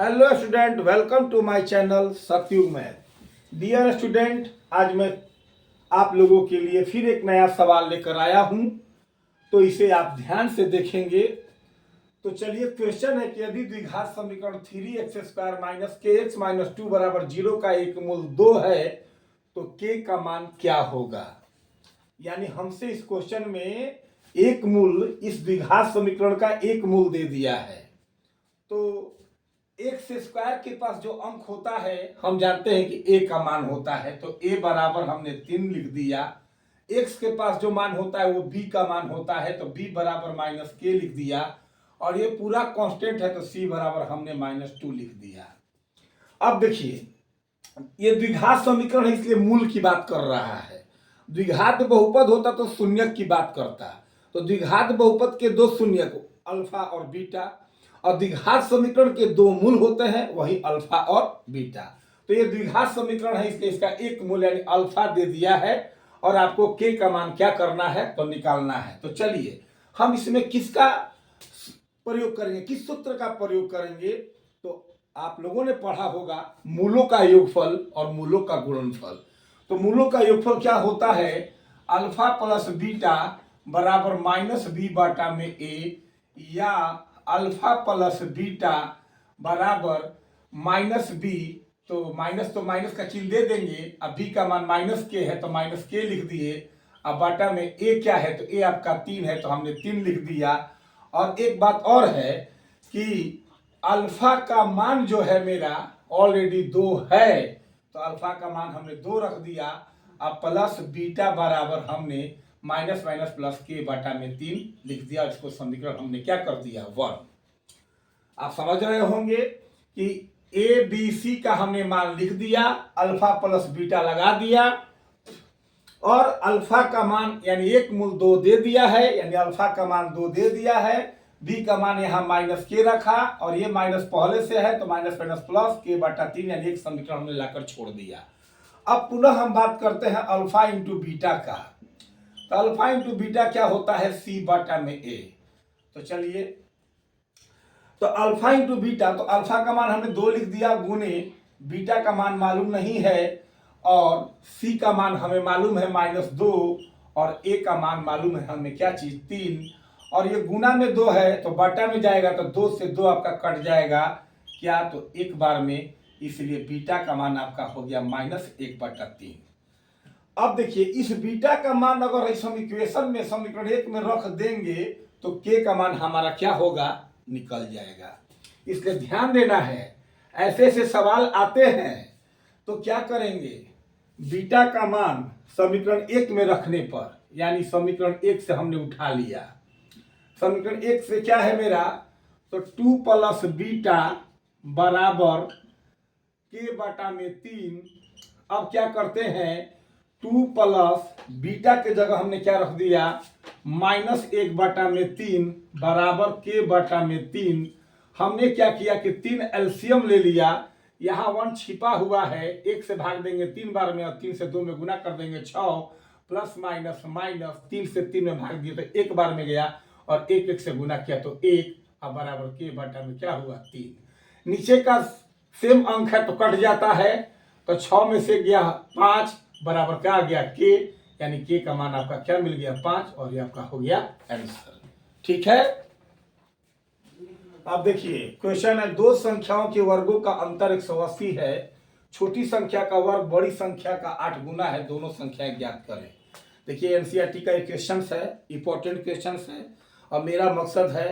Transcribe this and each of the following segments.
Hello student, welcome to my channel Satyug math. Dear student, आज मैं आप लोगों के लिए फिर एक नया सवाल लेकर आया हूं, तो इसे आप ध्यान से देखेंगे। तो चलिए, क्वेश्चन है कि यदि द्विघात समीकरण 3x² माइनस kx माइनस 2 बराबर 0 का एक मूल 2 है तो k का मान क्या होगा। यानी हमसे इस क्वेश्चन में एक मूल, इस द्विघात समीकरण का एक मूल दे दिया है। तो एक्स स्क्वायर के पास जो अंक होता है, हम जानते हैं कि a का मान होता है, तो a बराबर हमने 3 लिख दिया। x के पास जो मान होता है वो b का मान होता है, तो b बराबर माइनस k लिख दिया। और ये पूरा कांस्टेंट है, तो c बराबर हमने -2 लिख दिया। अब देखिए, ये द्विघात समीकरण है, इसलिए मूल की बात कर रहा है। द्विघात बहुपद होता तो शून्यक की बात करता। तो द्विघात बहुपद के दो शून्यक, अल्फा और बीटा, और द्विघात समीकरण के दो मूल होते हैं, वही अल्फा और बीटा। तो ये द्विघात समीकरण है, इसलिए इसका एक मूल यानी अल्फा दे दिया है, और आपको के का मान क्या करना है, तो निकालना है। तो चलिए, हम इसमें किसका प्रयोग करेंगे, किस सूत्र का प्रयोग करेंगे। तो आप लोगों ने पढ़ा होगा मूलों का योगफल और मूलों का गुणनफल। तो मूलों का योगफल क्या होता है, अल्फा प्लस बीटा बराबर -b बाटा में a, या अल्फा प्लस बीटा बराबर -b। तो माइनस का चिन्ह दे देंगे। अब b का मान -k है, तो -k लिख दिए। अब बाटा में a क्या है, तो a आपका 3 है, तो हमने 3 लिख दिया। और एक बात और है कि अल्फा का मान जो है मेरा ऑलरेडी 2 है, तो अल्फा का मान हमने 2 रख दिया। अब प्लस बीटा बराबर हमने माइनस प्लस के बटा में 3 लिख दिया। इसको समीकरण हमने क्या कर दिया, 1। आप समझ रहे होंगे कि ए बी सी का हमने मान लिख दिया, अल्फा प्लस बीटा लगा दिया, और अल्फा का मान यानी एक मूल 2 दे दिया है, यानी अल्फा का मान 2 दे दिया है। बी का मान यहाँ -k रखा, और ये माइनस पहले से है, तो माइनस प्लस k बटा 3, यानी एक समीकरण हमने लाकर छोड़ दिया। अब पुनः हम बात करते हैं अल्फा इंटू बीटा का। तो अल्फा इंटू बीटा क्या होता है, c बटा में a। तो चलिए, तो अल्फा इंटू बीटा, तो अल्फा का मान हमने 2 लिख दिया, गुने बीटा का मान मालूम नहीं है, और c का मान हमें मालूम है -2, और a का मान मालूम है हमें क्या चीज, 3। और ये गुना में 2 है, तो बटा में जाएगा, तो 2 से 2 आपका कट जाएगा क्या, तो एक बार में, इसलिए बीटा का मान आपका हो गया -1/3। अब देखिए, इस बीटा का मान अगर इस हम इक्वेशन में समीकरण 1 में रख देंगे, तो k का मान हमारा क्या होगा, निकल जाएगा। इसलिए ध्यान देना है, ऐसे ऐसे सवाल आते हैं तो क्या करेंगे, बीटा का मान समीकरण 1 में रखने पर, यानी समीकरण 1 से हमने उठा लिया। समीकरण 1 से क्या है मेरा, तो 2 प्लस बीटा बराबर k बटा में 3। अब क्या करते हैं, 2 प्लस बीटा के जगह हमने क्या रख दिया, -1/3 बराबर k बटा में 3। हमने क्या किया कि 3 एलसीएम ले लिया। यहाँ 1 छिपा हुआ है, 1 से भाग देंगे 3 बार में, और 3 से 2 में गुना कर देंगे 6, प्लस माइनस माइनस 3 से 3 में भाग दिया तो 1 बार में गया, और 1 से गुना किया तो 1, अब बराबर k बटा में क्या हुआ, 3। नीचे का सेम अंक है तो कट जाता है, तो 6 में से गया 5, बराबर क्या आ गया, k, यानी k का मान आपका क्या मिल गया, 5, और ये आपका हो गया आंसर। ठीक है। अब देखिए, क्वेश्चन है, दो संख्याओं के वर्गों का अंतर 180 है। छोटी संख्या का वर्ग बड़ी संख्या का 8 गुना है, दोनों संख्याएं ज्ञात करें। देखिए, एनसीईआरटी का क्वेश्चन है, इंपॉर्टेंट क्वेश्चन है, और मेरा मकसद है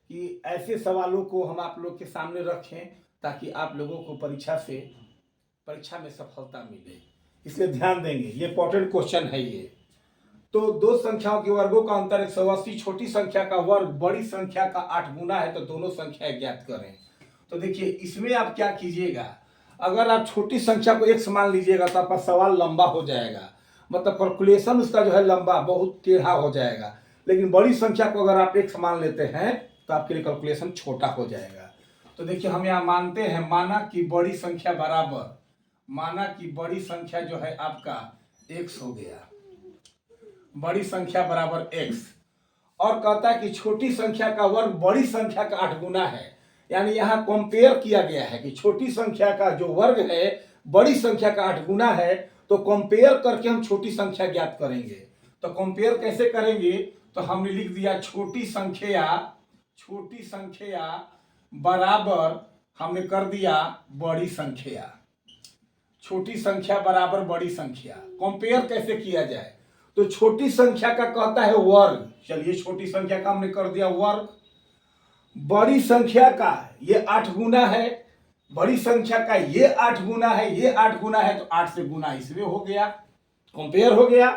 कि ऐसे सवालों को हम आप लोग के सामने रखें ताकि आप लोगों को परीक्षा में सफलता मिले। इसलिए ध्यान देंगे, ये इंपॉर्टेंट क्वेश्चन है ये। तो दो संख्याओं के वर्गों का अंतर 180, छोटी संख्या का वर्ग बड़ी संख्या का 8 गुना है, तो दोनों संख्याएं ज्ञात करें। तो देखिए, इसमें आप क्या कीजिएगा, अगर आप छोटी संख्या को x मान लीजिएगा तो आपका सवाल लंबा हो जाएगा, मतलब कैलकुलेशन उसका जो है लंबा, बहुत टेढ़ा हो जाएगा। लेकिन बड़ी संख्या को अगर आप x मान लेते हैं तो आपके लिए कैलकुलेशन छोटा हो जाएगा। तो देखिए, हम यहाँ मानते हैं, माना कि बड़ी संख्या बराबर, माना कि बड़ी संख्या जो है आपका x हो गया, बड़ी संख्या बराबर x, और कहता है कि छोटी संख्या का वर्ग बड़ी संख्या का 8 गुना है, यानी यहाँ कंपेयर किया गया है कि छोटी संख्या का जो वर्ग है बड़ी संख्या का 8 गुना है, तो कंपेयर करके हम छोटी संख्या ज्ञात करेंगे। तो कंपेयर कैसे करेंगे, तो हमने लिख दिया छोटी संख्या बराबर हमने कर दिया बड़ी संख्या। छोटी संख्या बराबर बड़ी संख्या। कंपेयर कैसे किया जाए, तो छोटी संख्या का कहता है वर्ग, चलिए छोटी संख्या का हमने कर दिया वर्ग। बड़ी संख्या का ये 8 गुना है, बड़ी संख्या का ये 8 गुना है, ये 8 गुना है, तो 8 से गुना इसमें हो गया, कंपेयर हो गया।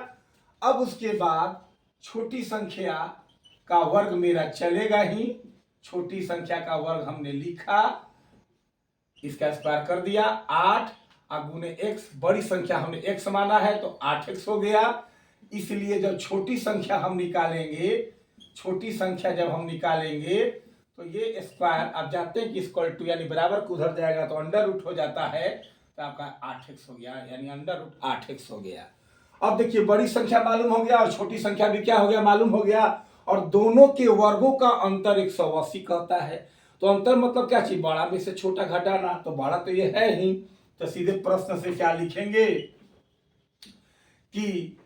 अब उसके बाद छोटी संख्या का वर्ग मेरा चलेगा ही, छोटी संख्या का वर्ग हमने लिखा, इसका स्क्वायर कर दिया 8 गुने x, बड़ी संख्या हमने x माना है तो 8x हो गया। इसलिए जब छोटी संख्या हम निकालेंगे, छोटी संख्या जब हम निकालेंगे तो ये स्क्वायर आप जानते हैं कि इक्वल टू यानी बराबर को उधर जाएगा तो अंडर रूट हो जाता है, तो आपका 8x हो गया, यानी अंडर रूट 8x हो गया। अब देखिए बड़ी संख्या मालूम हो गया और छोटी संख्या भी क्या हो गया, मालूम हो गया, और दोनों के वर्गों का अंतर 180 कहता है। तो अंतर मतलब क्या चीज, बड़ा में से छोटा घटाना, तो बड़ा तो ये है ही, तो सीधे प्रश्न से क्या लिखेंगे कि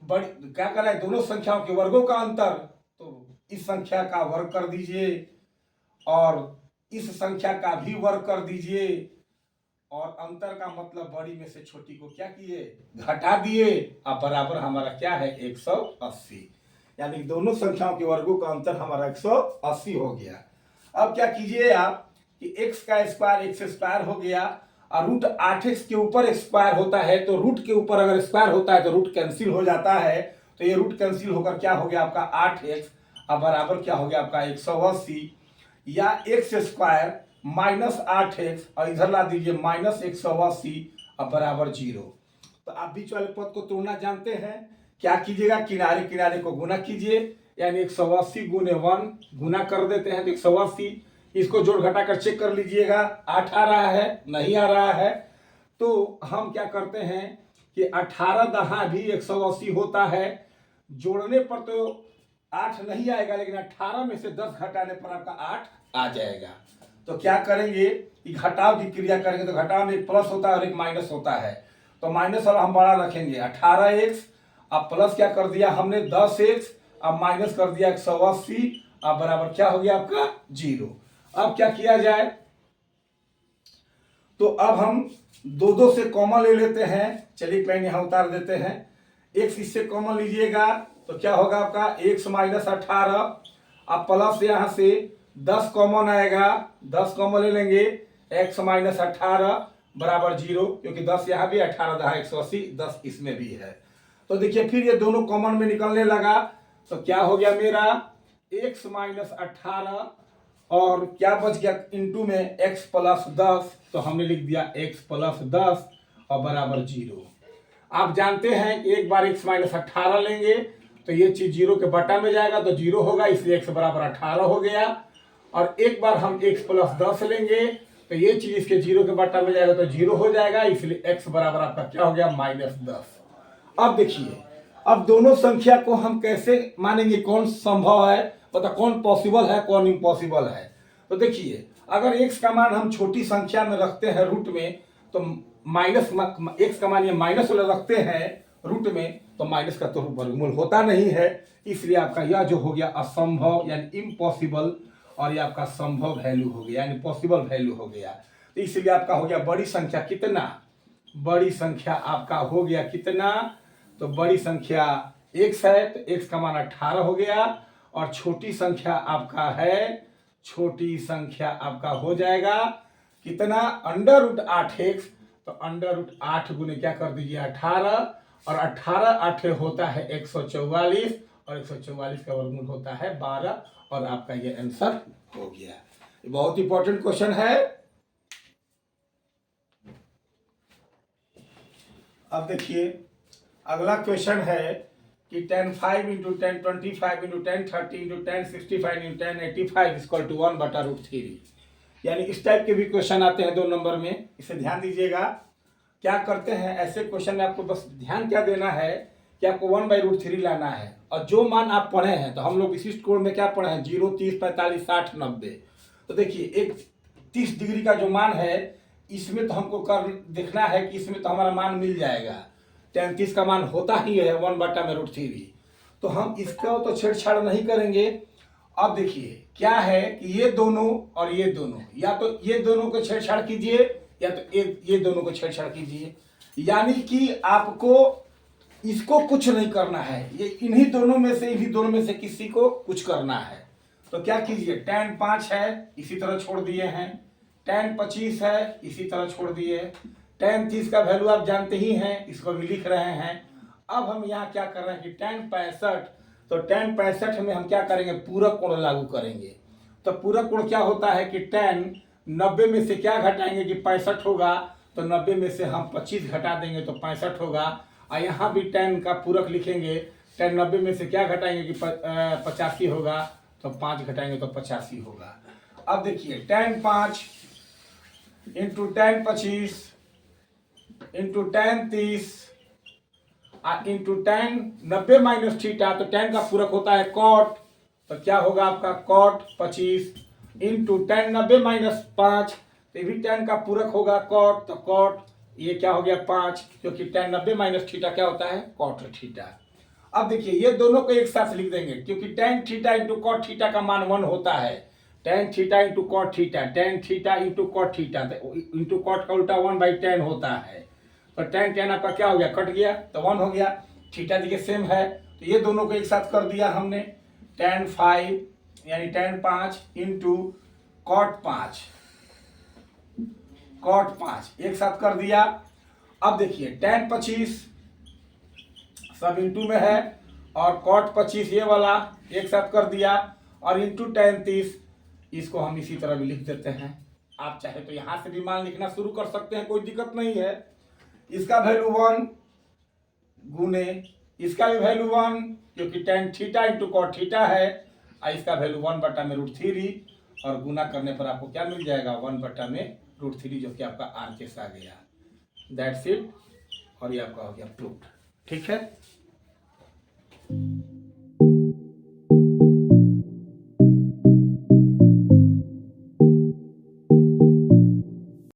बड़ी क्या कर रहा है, दोनों संख्याओं के वर्गों का अंतर, तो इस संख्या का वर्ग कर दीजिए और इस संख्या का भी वर्ग कर दीजिए, और अंतर का मतलब बड़ी में से छोटी को क्या किए, घटा दिए, अब बराबर हमारा क्या है 180, यानी दोनों संख्याओं के वर्गों का अंतर हमारा 180 हो गया। अब क्या कीजिए आप कि x का स्क्वायर x स्क्वायर हो गया, और रूट 8x के ऊपर स्क्वायर होता है, तो रूट के ऊपर अगर स्क्वायर होता है तो रूट कैंसिल हो जाता है, तो ये रूट कैंसिल होकर क्या हो गया आपका 8x, अब बराबर क्या हो गया आपका 180, या x स्क्वायर माइनस 8x और इधर ला दीजिए माइनस 180, अब बराबर 0। तो आप बीच वाले पद को तोड़ना जानते हैं, क्या कीजिएगा, किनारे किनारे को गुना कीजिए, यानी 180 गुने 1 गुना कर देते हैं तो 180, इसको जोड़ घटा कर चेक कर लीजिएगा, 8 आ रहा है, नहीं आ रहा है, तो हम क्या करते हैं कि 18 दहा भी 180 होता है, जोड़ने पर तो 8 नहीं आएगा, लेकिन 18 में से 10 घटाने पर आपका 8 आ जाएगा। तो क्या करेंगे कि घटाव की क्रिया करेंगे, तो घटाव में एक प्लस होता है और एक माइनस होता है, तो माइनस वाला हम बड़ा रखेंगे 18x, अब प्लस क्या कर दिया हमने 10x, अब माइनस कर दिया 180, अब बराबर क्या हो गया आपका 0। अब क्या किया जाए, तो अब हम दो से कॉमन ले लेते हैं, चलिए पेन यहां उतार देते हैं, x इससे कॉमन लीजिएगा तो क्या होगा आपका x माइनस 18, अब प्लस यहां से 10 कॉमन आएगा, 10 कॉमन ले लेंगे, x माइनस 18 बराबर 0, क्योंकि 10 यहाँ भी 18 दहा 180, 10 इसमें भी है। तो देखिए फिर ये दोनों कॉमन में निकलने लगा, तो क्या हो गया मेरा x माइनस 18 और क्या बच गया इंटू में x प्लस 10, तो हमने लिख दिया x प्लस 10 और बराबर 0। आप जानते हैं कि एक बार x माइनस 18 लेंगे तो ये चीज 0 के बटा में जाएगा तो 0 होगा, इसलिए x बराबर 18 हो गया, और एक बार हम x प्लस 10 लेंगे तो ये चीज इसके 0 के बटा में जाएगा तो 0 हो जाएगा, इसलिए x बराबर आपका क्या हो गया माइनस 10। अब देखिए अब दोनों संख्या को हम कैसे मानेंगे, कौन संभव है, मतलब कौन पॉसिबल है कौन इम्पॉसिबल है। तो देखिए अगर x का मान हम छोटी संख्या में रखते हैं रूट में, तो माइनस x का मान ये माइनस वाला रखते हैं रूट में, तो माइनस का तो वर्गमूल होता नहीं है, इसलिए आपका यह जो हो गया असंभव यानी इम्पॉसिबल, और ये आपका संभव वैल्यू हो गया यानी पॉसिबल वैल्यू हो गया। तो इसलिए आपका हो गया बड़ी संख्या कितना, बड़ी संख्या आपका हो गया कितना, तो बड़ी संख्या x है तो x का मान 18 हो गया, और छोटी संख्या आपका है, छोटी संख्या आपका हो जाएगा कितना अंडर रूट 8x, तो अंडर रूट 8 गुने क्या कर दीजिए 18, और 18 8 होता है 144, और 144 का वर्गमूल होता है 12, और आपका ये आंसर हो गया। ये बहुत इंपॉर्टेंट क्वेश्चन है। अब देखिए अगला क्वेश्चन है कि 10 5 into 10 25 into 10 30 into 10 65 into 10 85 equal to 1/√3, यानी इस टाइप के भी क्वेश्चन आते हैं 2 नंबर में, इसे ध्यान दीजिएगा। क्या करते हैं ऐसे क्वेश्चन में, आपको बस ध्यान क्या देना है कि आपको 1/√3 लाना है, और जो मान आप पढ़े हैं, तो हम लोग विशिष्ट कोण में क्या पढ़े हैं 0 30 45 60 90। तो देखिए एक 30 डिग्री का जो मान है इसमें तो हमको कर देखना है कि इसमें तो हमारा मान मिल जाएगा। tan 30 का मान होता ही है 1/√3। तो हम इसका तो छेड़छाड़ नहीं करेंगे। अब देखिए क्या है कि ये दोनों और ये दोनों, या तो ये दोनों को छेड़छाड़ कीजिए या तो ये दोनों को छेड़छाड़ कीजिए, यानी कि आपको इसको कुछ नहीं करना है, ये इन्हीं दोनों में से किसी को कुछ करना है। तो क्या कीजिए, tan 5 है इसी तरह छोड़ दिए हैं, tan 25 है इसी तरह छोड़ दिए, tan 30 का वैल्यू आप जानते ही हैं, इसको भी लिख रहे हैं। अब हम यहाँ क्या कर रहे हैं कि tan 65, तो tan 65 में हम क्या करेंगे, पूरक कोण लागू करेंगे। तो पूरक कोण क्या होता है कि tan 90 में से क्या घटाएंगे कि 65 होगा, तो 90 में से हम 25 घटा देंगे तो 65 होगा। और यहाँ भी tan का पूरक लिखेंगे, tan 90 में से क्या घटाएंगे कि 85 होगा, तो 5 घटाएंगे तो 85 होगा। अब देखिए tan 5 into tan 25 into tan 30 into tan 90 minus theta, तो tan का पूरक होता है cot, तो क्या होगा आपका cot 25 इंटू tan 90 माइनस 5, तो भी tan का पूरक होगा cot, तो cot ये क्या हो गया 5, क्योंकि tan 90 माइनस थीटा क्या होता है cot थीटा। अब देखिए ये दोनों को एक साथ लिख देंगे, क्योंकि tan theta into cot theta का मान 1 होता है। tan theta into cot theta, tan theta into cot theta, into cot का उल्टा 1/tan होता है। तो tan आपका क्या हो गया, कट गया तो 1 हो गया। थीटा देखिए सेम है, तो ये दोनों को एक साथ कर दिया हमने, tan 5 यानी tan 5 इंटू cot 5 एक साथ कर दिया। अब देखिए tan 25 सब इंटू में है और cot 25 ये वाला एक साथ कर दिया, और इंटू tan 30 इसको हम इसी तरह भी लिख देते हैं। आप चाहे तो यहां से भी मान लिखना शुरू कर सकते हैं, कोई दिक्कत नहीं है। इसका वैल्यू 1 गुने इसका भी वैल्यू 1, क्योंकि tan theta into cot theta है, और इसका वैल्यू 1/√3, और गुना करने पर आपको क्या मिल जाएगा 1/√3, जो कि आपका आर केस आ गया। दैट्स इट, और ये आपका हो गया प्रूफ। ठीक है।